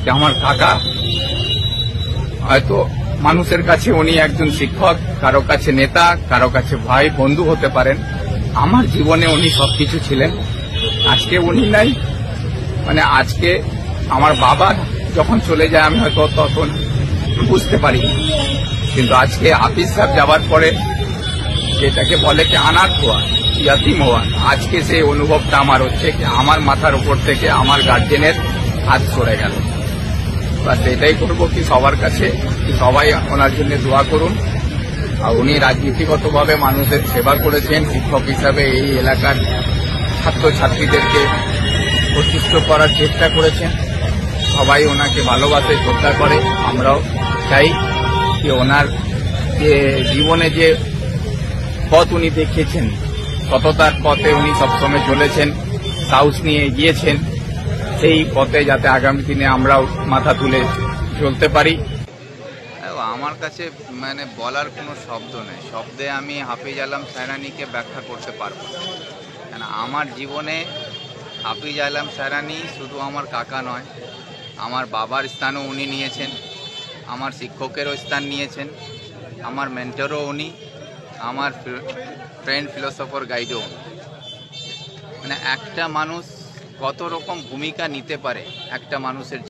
যে আমার কাকা হয়তো মানুষের কাছে উনি একজন শিক্ষক, কারো কাছে নেতা, কারো কাছে ভাই বন্ধু হতে পারেন। আমার জীবনে উনি সবকিছু ছিলেন। আজকে উনি নাই, মানে আজকে আমার বাবা যখন চলে যায় আমি হয়তো তখন বুঝতে পারি, কিন্তু আজকে হাফিজ সাহেব যাবার পরে যেটাকে বলে কি অনাথ হওয়া, ইয়াতিম হওয়া, আজকে সেই অনুভবটা আমার হচ্ছে কি আমার মাথার উপর থেকে আমার গার্জেনের হাত সরে গেল। বাস এটাই করবো কি সবার কাছে সবাই ওনার জন্য দোয়া করুন। আর উনি রাজনীতিগতভাবে মানুষের সেবা করেছেন, শিক্ষক হিসাবে এই এলাকার ছাত্রছাত্রীদেরকে প্রতিষ্ঠ করার চেষ্টা করেছেন। সবাই ওনাকে ভালোবাসে, শ্রদ্ধা করে। আমরাও চাই যে ওনার যে জীবনে যে পথ উনি দেখিয়েছেন, সততার পথে উনি সবসময় চলেছেন, সাহস নিয়ে এগিয়েছেন, সেই পথে যাতে আগামী দিনে আমরাও মাথা তুলে চলতে পারি। আমার কাছে মানে বলার কোনো শব্দ নেই। শব্দে আমি হাফিজ আলম সায়রানিকে ব্যাখ্যা করতে পারবো না। কেন আমার জীবনে হাফিজ আলম সায়রানি শুধু আমার কাকা নয়, আমার বাবার স্থানও উনি নিয়েছেন, আমার শিক্ষকেরও স্থান নিয়েছেন, আমার মেন্টরও উনি, আমার ফ্রেন্ড ফিলোসফার গাইডও উনি। মানে একটা মানুষ কত রকম ভূমিকা নিতে পারে একটা মানুষের